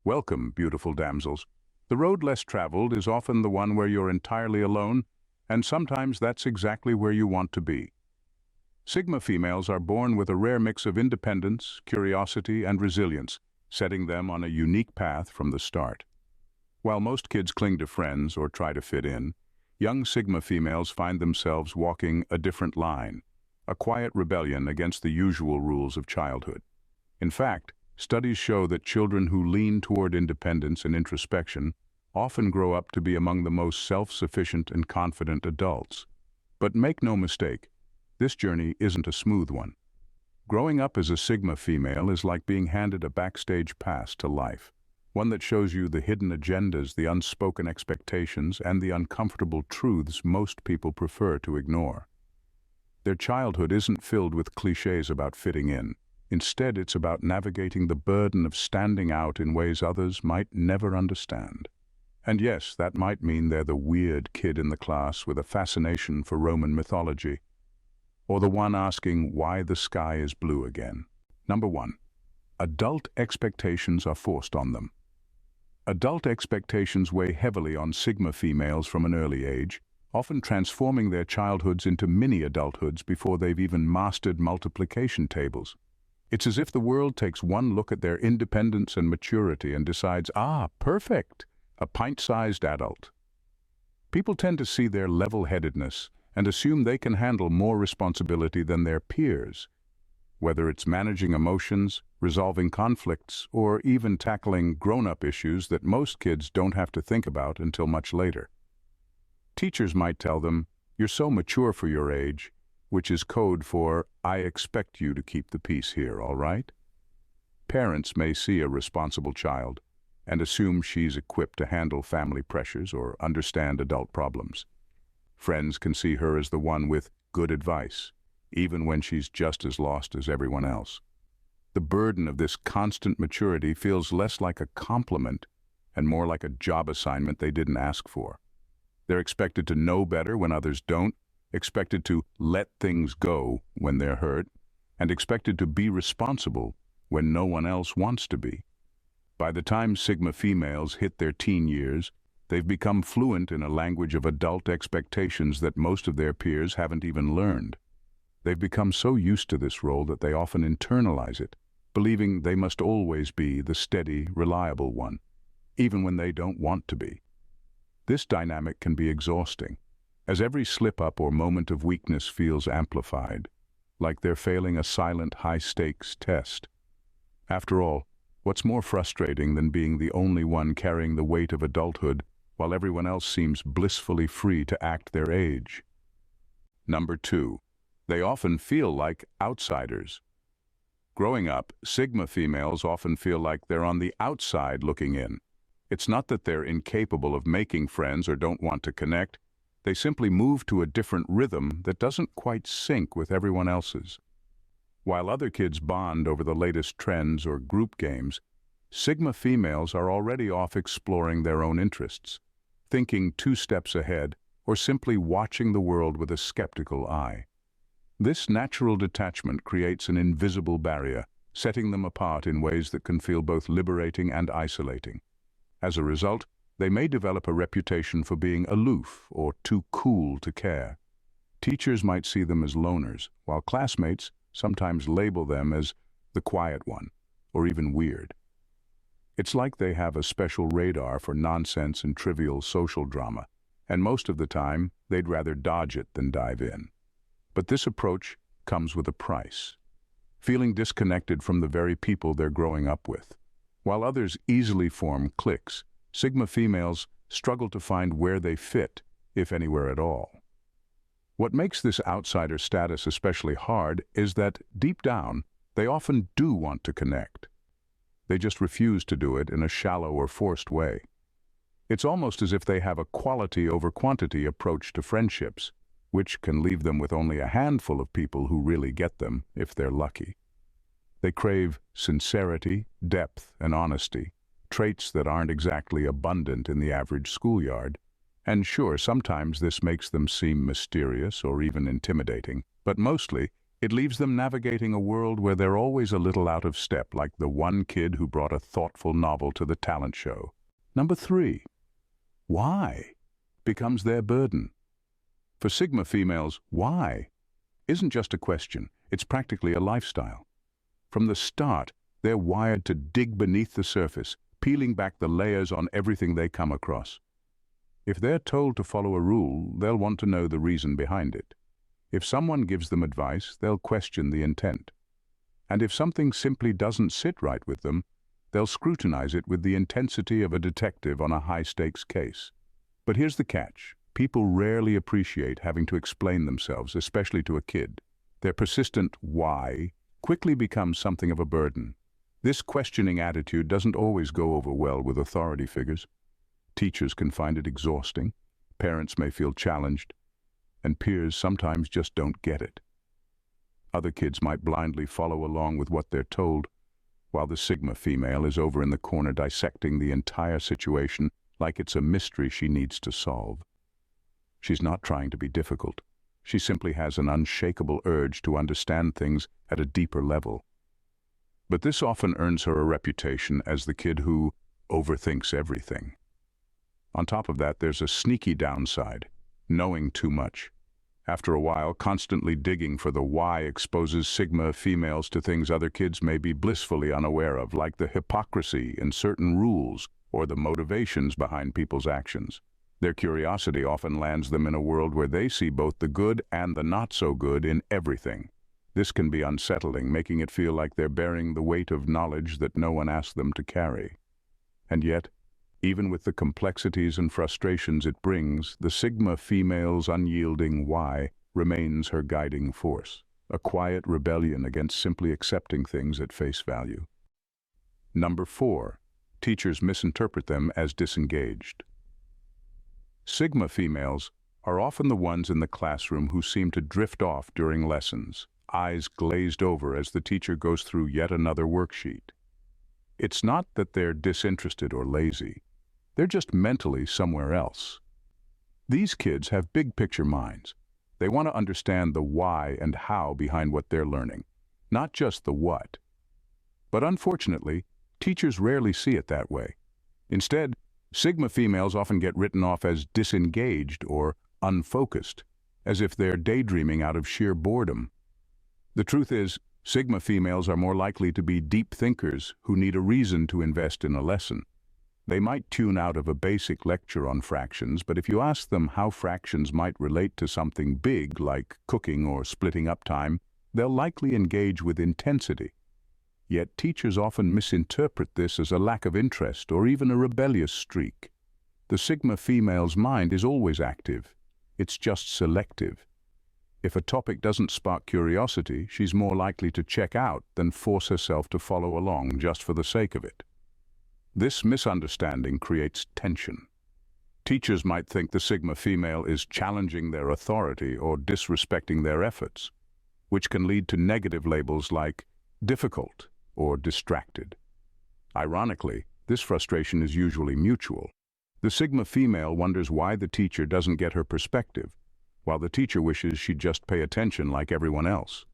Welcome, beautiful damsels. The road less traveled is often the one where you're entirely alone, and sometimes that's exactly where you want to be. Sigma females are born with a rare mix of independence, curiosity, and resilience, setting them on a unique path from the start. While most kids cling to friends or try to fit in, young Sigma females find themselves walking a different line, a quiet rebellion against the usual rules of childhood. In fact, studies show that children who lean toward independence and introspection often grow up to be among the most self-sufficient and confident adults. But make no mistake, this journey isn't a smooth one. Growing up as a Sigma female is like being handed a backstage pass to life, one that shows you the hidden agendas, the unspoken expectations, and the uncomfortable truths most people prefer to ignore. Their childhood isn't filled with cliches about fitting in. Instead, it's about navigating the burden of standing out in ways others might never understand. And yes, that might mean they're the weird kid in the class with a fascination for Roman mythology, or the one asking why the sky is blue again. Number 1. Adult expectations are forced on them. Adult expectations weigh heavily on Sigma females from an early age, often transforming their childhoods into mini-adulthoods before they've even mastered multiplication tables. It's as if the world takes one look at their independence and maturity and decides, perfect, a pint-sized adult. People tend to see their level-headedness and assume they can handle more responsibility than their peers, whether it's managing emotions, resolving conflicts, or even tackling grown-up issues that most kids don't have to think about until much later. Teachers might tell them, "You're so mature for your age," which is code for, "I expect you to keep the peace here, all right?" Parents may see a responsible child and assume she's equipped to handle family pressures or understand adult problems. Friends can see her as the one with good advice, even when she's just as lost as everyone else. The burden of this constant maturity feels less like a compliment and more like a job assignment they didn't ask for. They're expected to know better when others don't, expected to let things go when they're hurt, and expected to be responsible when no one else wants to be. By the time Sigma females hit their teen years, they've become fluent in a language of adult expectations that most of their peers haven't even learned. They've become so used to this role that they often internalize it, believing they must always be the steady, reliable one, even when they don't want to be. This dynamic can be exhausting, as every slip-up or moment of weakness feels amplified, like they're failing a silent, high-stakes test. After all, what's more frustrating than being the only one carrying the weight of adulthood while everyone else seems blissfully free to act their age? Number 2. They often feel like outsiders. Growing up, Sigma females often feel like they're on the outside looking in. It's not that they're incapable of making friends or don't want to connect. They simply move to a different rhythm that doesn't quite sync with everyone else's. While other kids bond over the latest trends or group games, Sigma females are already off exploring their own interests, thinking 2 steps ahead, or simply watching the world with a skeptical eye. This natural detachment creates an invisible barrier, setting them apart in ways that can feel both liberating and isolating. As a result, they may develop a reputation for being aloof or too cool to care. Teachers might see them as loners, while classmates sometimes label them as the quiet one, or even weird. It's like they have a special radar for nonsense and trivial social drama, and most of the time, they'd rather dodge it than dive in. But this approach comes with a price. Feeling disconnected from the very people they're growing up with. While others easily form cliques, Sigma females struggle to find where they fit, if anywhere at all. What makes this outsider status especially hard is that, deep down, they often do want to connect. They just refuse to do it in a shallow or forced way. It's almost as if they have a quality over quantity approach to friendships, which can leave them with only a handful of people who really get them, if they're lucky. They crave sincerity, depth, and honesty, traits that aren't exactly abundant in the average schoolyard. And sure, sometimes this makes them seem mysterious or even intimidating, but mostly It leaves them navigating a world where they're always a little out of step, like the one kid who brought a thoughtful novel to the talent show. Number 3. Why becomes their burden. For Sigma females, why isn't just a question, it's practically a lifestyle. From the start, they're wired to dig beneath the surface, peeling back the layers on everything they come across. If they're told to follow a rule, they'll want to know the reason behind it. If someone gives them advice, they'll question the intent. And if something simply doesn't sit right with them, they'll scrutinize it with the intensity of a detective on a high-stakes case. But here's the catch. People rarely appreciate having to explain themselves, especially to a kid. Their persistent why quickly becomes something of a burden. This questioning attitude doesn't always go over well with authority figures. Teachers can find it exhausting, parents may feel challenged, and peers sometimes just don't get it. Other kids might blindly follow along with what they're told, while the Sigma female is over in the corner dissecting the entire situation like it's a mystery she needs to solve. She's not trying to be difficult. She simply has an unshakable urge to understand things at a deeper level. But this often earns her a reputation as the kid who overthinks everything. On top of that, there's a sneaky downside, knowing too much. After a while, constantly digging for the why exposes Sigma females to things other kids may be blissfully unaware of, like the hypocrisy in certain rules or the motivations behind people's actions. Their curiosity often lands them in a world where they see both the good and the not-so-good in everything. This can be unsettling, making it feel like they're bearing the weight of knowledge that no one asked them to carry. And yet, even with the complexities and frustrations it brings, the Sigma female's unyielding why remains her guiding force, a quiet rebellion against simply accepting things at face value. Number 4. Teachers misinterpret them as disengaged. Sigma females are often the ones in the classroom who seem to drift off during lessons, eyes glazed over as the teacher goes through yet another worksheet. It's not that they're disinterested or lazy. They're just mentally somewhere else. These kids have big-picture minds. They want to understand the why and how behind what they're learning, not just the what. But unfortunately, teachers rarely see it that way. Instead, Sigma females often get written off as disengaged or unfocused, as if they're daydreaming out of sheer boredom. The truth is, Sigma females are more likely to be deep thinkers who need a reason to invest in a lesson. They might tune out of a basic lecture on fractions, but if you ask them how fractions might relate to something big like cooking or splitting up time, they'll likely engage with intensity. Yet teachers often misinterpret this as a lack of interest or even a rebellious streak. The Sigma female's mind is always active. It's just selective. If a topic doesn't spark curiosity, she's more likely to check out than force herself to follow along just for the sake of it. This misunderstanding creates tension. Teachers might think the Sigma female is challenging their authority or disrespecting their efforts, which can lead to negative labels like difficult or distracted. Ironically, this frustration is usually mutual. The Sigma female wonders why the teacher doesn't get her perspective, while the teacher wishes she'd just pay attention like everyone else.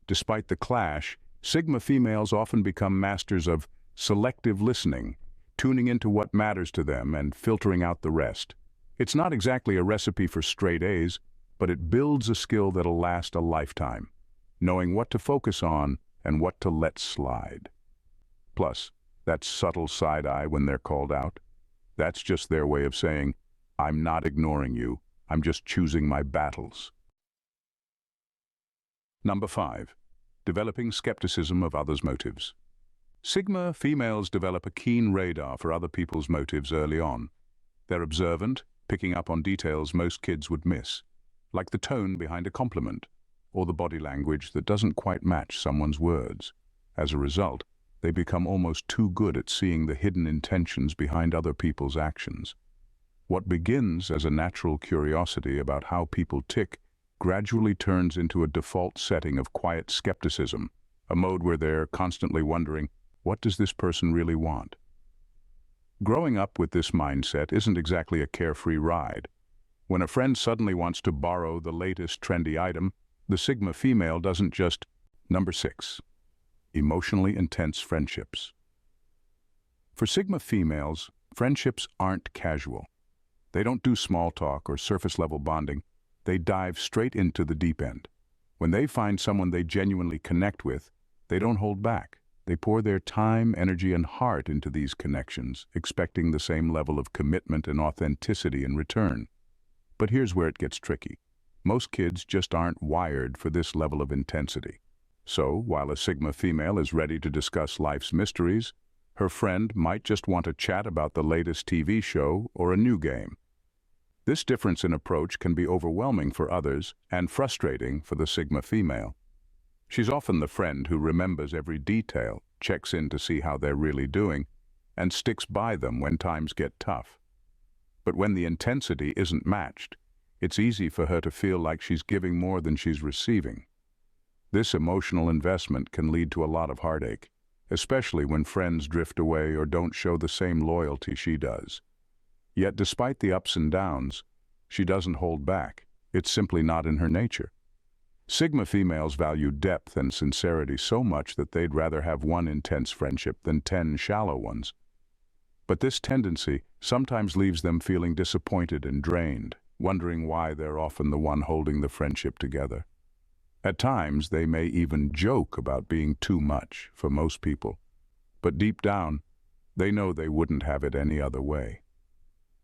Despite the clash, Sigma females often become masters of selective listening, tuning into what matters to them and filtering out the rest. It's not exactly a recipe for straight A's, but it builds a skill that'll last a lifetime, knowing what to focus on and what to let slide. Plus, that subtle side-eye when they're called out, that's just their way of saying, I'm not ignoring you, I'm just choosing my battles. Number 5. Developing skepticism of others' motives. Sigma females develop a keen radar for other people's motives early on. They're observant, picking up on details most kids would miss, like the tone behind a compliment, or the body language that doesn't quite match someone's words. As a result, they become almost too good at seeing the hidden intentions behind other people's actions. What begins as a natural curiosity about how people tick gradually turns into a default setting of quiet skepticism, a mode where they're constantly wondering, what does this person really want? Growing up with this mindset isn't exactly a carefree ride. When a friend suddenly wants to borrow the latest trendy item, The Sigma female doesn't just... Number 6. Emotionally intense friendships. For Sigma females, friendships aren't casual. They don't do small talk or surface-level bonding. They dive straight into the deep end. When they find someone they genuinely connect with, they don't hold back. They pour their time, energy, and heart into these connections, expecting the same level of commitment and authenticity in return. But here's where it gets tricky. Most kids just aren't wired for this level of intensity. So, while a Sigma female is ready to discuss life's mysteries, her friend might just want to chat about the latest TV show or a new game. This difference in approach can be overwhelming for others and frustrating for the Sigma female. She's often the friend who remembers every detail, checks in to see how they're really doing, and sticks by them when times get tough. But when the intensity isn't matched, it's easy for her to feel like she's giving more than she's receiving. This emotional investment can lead to a lot of heartache, especially when friends drift away or don't show the same loyalty she does. Yet despite the ups and downs, she doesn't hold back. It's simply not in her nature. Sigma females value depth and sincerity so much that they'd rather have one intense friendship than 10 shallow ones. But this tendency sometimes leaves them feeling disappointed and drained, wondering why they're often the one holding the friendship together. At times, they may even joke about being too much for most people, but deep down, they know they wouldn't have it any other way.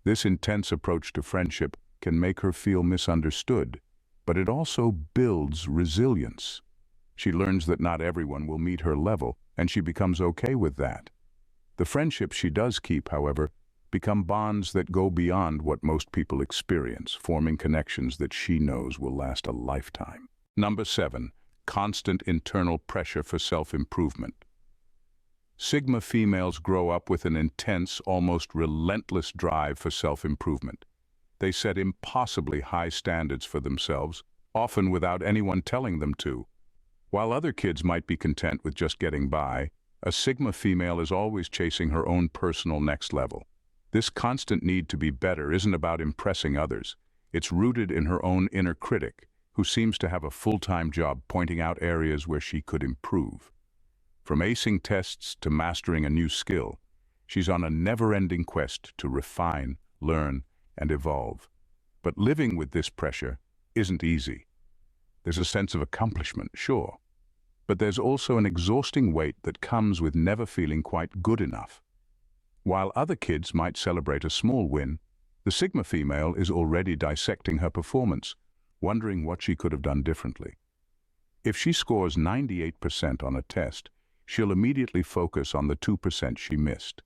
This intense approach to friendship can make her feel misunderstood, but it also builds resilience. She learns that not everyone will meet her level, and she becomes okay with that. The friendships she does keep, however, become bonds that go beyond what most people experience, forming connections that she knows will last a lifetime. Number 7. Constant internal pressure for self-improvement. Sigma females grow up with an intense, almost relentless drive for self-improvement. They set impossibly high standards for themselves, often without anyone telling them to. While other kids might be content with just getting by, a Sigma female is always chasing her own personal next level. This constant need to be better isn't about impressing others. It's rooted in her own inner critic, who seems to have a full-time job pointing out areas where she could improve. From acing tests to mastering a new skill, she's on a never-ending quest to refine, learn, and evolve. But living with this pressure isn't easy. There's a sense of accomplishment, sure, but there's also an exhausting weight that comes with never feeling quite good enough. While other kids might celebrate a small win, the Sigma female is already dissecting her performance, wondering what she could have done differently. If she scores 98% on a test, she'll immediately focus on the 2% she missed.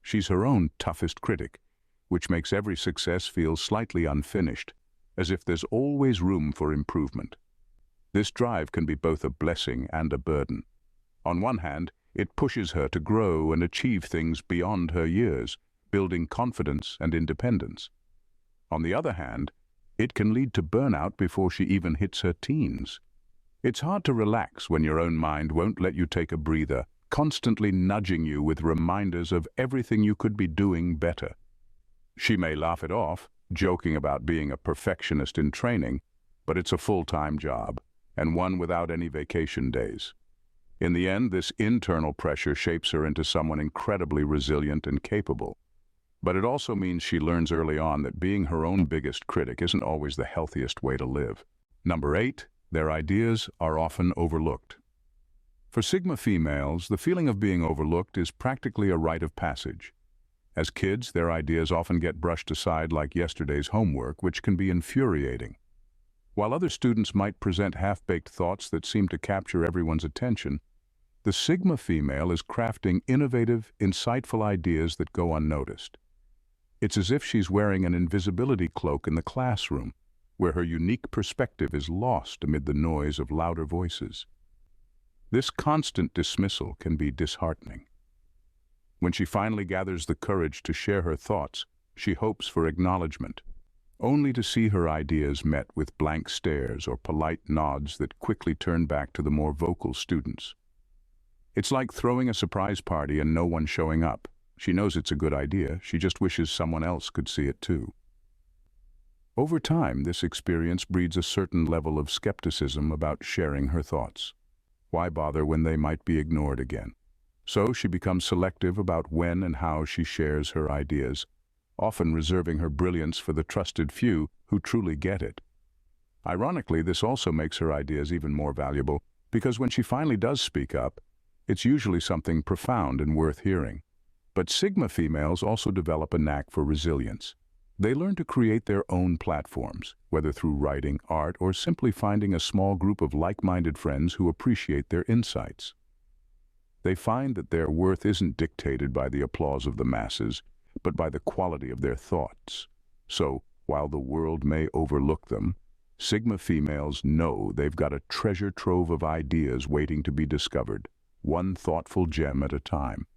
She's her own toughest critic, which makes every success feel slightly unfinished, as if there's always room for improvement. This drive can be both a blessing and a burden. On one hand, it pushes her to grow and achieve things beyond her years, building confidence and independence. On the other hand, it can lead to burnout before she even hits her teens. It's hard to relax when your own mind won't let you take a breather, constantly nudging you with reminders of everything you could be doing better. She may laugh it off, joking about being a perfectionist in training, but it's a full-time job, and one without any vacation days. In the end, this internal pressure shapes her into someone incredibly resilient and capable. But it also means she learns early on that being her own biggest critic isn't always the healthiest way to live. Number 8, their ideas are often overlooked. For Sigma females, the feeling of being overlooked is practically a rite of passage. As kids, their ideas often get brushed aside like yesterday's homework, which can be infuriating. While other students might present half-baked thoughts that seem to capture everyone's attention, the Sigma female is crafting innovative, insightful ideas that go unnoticed. It's as if she's wearing an invisibility cloak in the classroom, where her unique perspective is lost amid the noise of louder voices. This constant dismissal can be disheartening. When she finally gathers the courage to share her thoughts, she hopes for acknowledgement, only to see her ideas met with blank stares or polite nods that quickly turn back to the more vocal students. It's like throwing a surprise party and no one showing up. She knows it's a good idea, she just wishes someone else could see it too. Over time, this experience breeds a certain level of skepticism about sharing her thoughts. Why bother when they might be ignored again? So she becomes selective about when and how she shares her ideas, often reserving her brilliance for the trusted few who truly get it. Ironically, this also makes her ideas even more valuable because when she finally does speak up, it's usually something profound and worth hearing. But Sigma females also develop a knack for resilience. They learn to create their own platforms, whether through writing, art, or simply finding a small group of like-minded friends who appreciate their insights. They find that their worth isn't dictated by the applause of the masses, but by the quality of their thoughts. So, while the world may overlook them, Sigma females know they've got a treasure trove of ideas waiting to be discovered, one thoughtful gem at a time.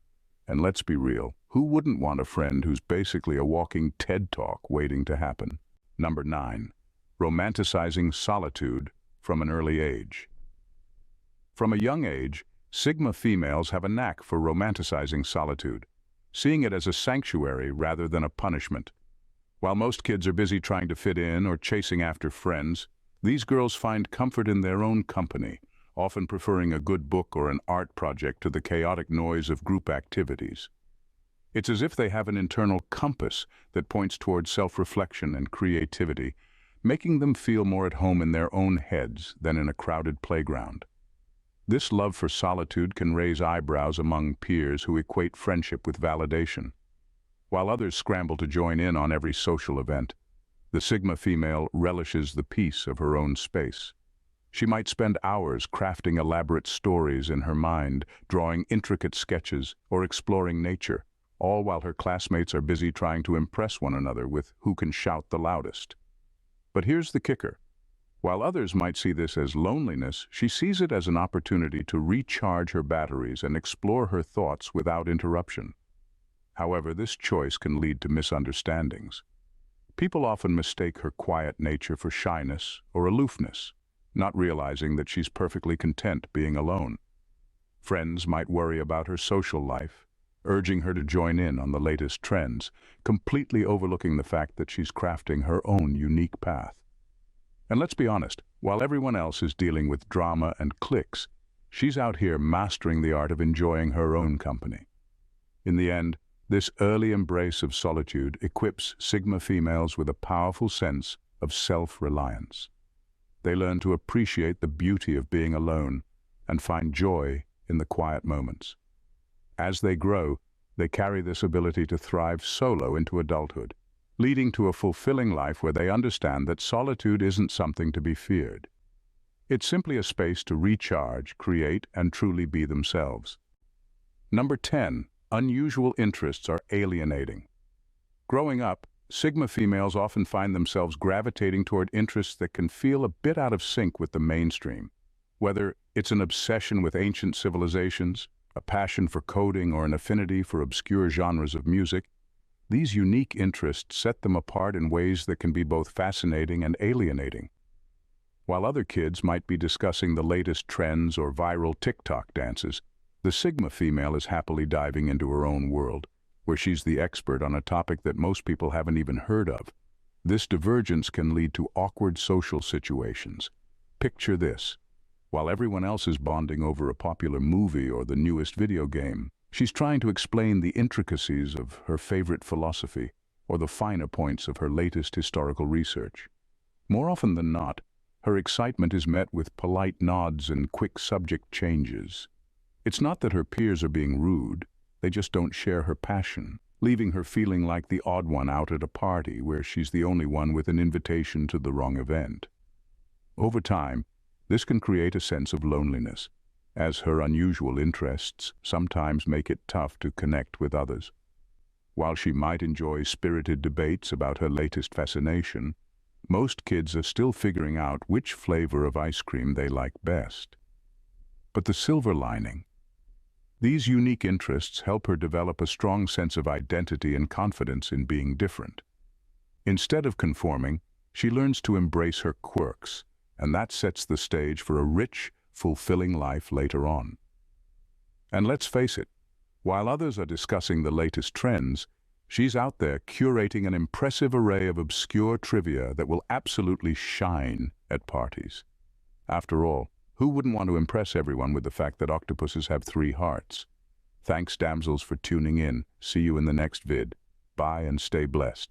And let's be real, who wouldn't want a friend who's basically a walking TED Talk waiting to happen? Number 9. Romanticizing solitude from an early age. From a young age, Sigma females have a knack for romanticizing solitude, seeing it as a sanctuary rather than a punishment. While most kids are busy trying to fit in or chasing after friends, these girls find comfort in their own company, often preferring a good book or an art project to the chaotic noise of group activities. It's as if they have an internal compass that points towards self-reflection and creativity, making them feel more at home in their own heads than in a crowded playground. This love for solitude can raise eyebrows among peers who equate friendship with validation. While others scramble to join in on every social event, the Sigma female relishes the peace of her own space. She might spend hours crafting elaborate stories in her mind, drawing intricate sketches, or exploring nature, all while her classmates are busy trying to impress one another with who can shout the loudest. But here's the kicker. While others might see this as loneliness, she sees it as an opportunity to recharge her batteries and explore her thoughts without interruption. However, this choice can lead to misunderstandings. People often mistake her quiet nature for shyness or aloofness, not realizing that she's perfectly content being alone. Friends might worry about her social life, urging her to join in on the latest trends, completely overlooking the fact that she's crafting her own unique path. And let's be honest, while everyone else is dealing with drama and cliques, she's out here mastering the art of enjoying her own company. In the end, this early embrace of solitude equips Sigma females with a powerful sense of self-reliance. They learn to appreciate the beauty of being alone and find joy in the quiet moments. As they grow, they carry this ability to thrive solo into adulthood, leading to a fulfilling life where they understand that solitude isn't something to be feared. It's simply a space to recharge, create, and truly be themselves. Number 10. Unusual interests are alienating. Growing up, Sigma females often find themselves gravitating toward interests that can feel a bit out of sync with the mainstream. Whether it's an obsession with ancient civilizations, a passion for coding, or an affinity for obscure genres of music, these unique interests set them apart in ways that can be both fascinating and alienating. While other kids might be discussing the latest trends or viral TikTok dances, the Sigma female is happily diving into her own world, where she's the expert on a topic that most people haven't even heard of. This divergence can lead to awkward social situations. Picture this. While everyone else is bonding over a popular movie or the newest video game, she's trying to explain the intricacies of her favorite philosophy or the finer points of her latest historical research. More often than not, her excitement is met with polite nods and quick subject changes. It's not that her peers are being rude, they just don't share her passion, leaving her feeling like the odd one out at a party where she's the only one with an invitation to the wrong event. Over time, this can create a sense of loneliness, as her unusual interests sometimes make it tough to connect with others. While she might enjoy spirited debates about her latest fascination, most kids are still figuring out which flavor of ice cream they like best. But the silver lining: these unique interests help her develop a strong sense of identity and confidence in being different. Instead of conforming, she learns to embrace her quirks, and that sets the stage for a rich, fulfilling life later on. And let's face it, while others are discussing the latest trends, She's out there curating an impressive array of obscure trivia that will absolutely shine at parties. After all, who wouldn't want to impress everyone with the fact that octopuses have 3 hearts? Thanks, damsels, for tuning in. See you in the next vid. Bye and stay blessed.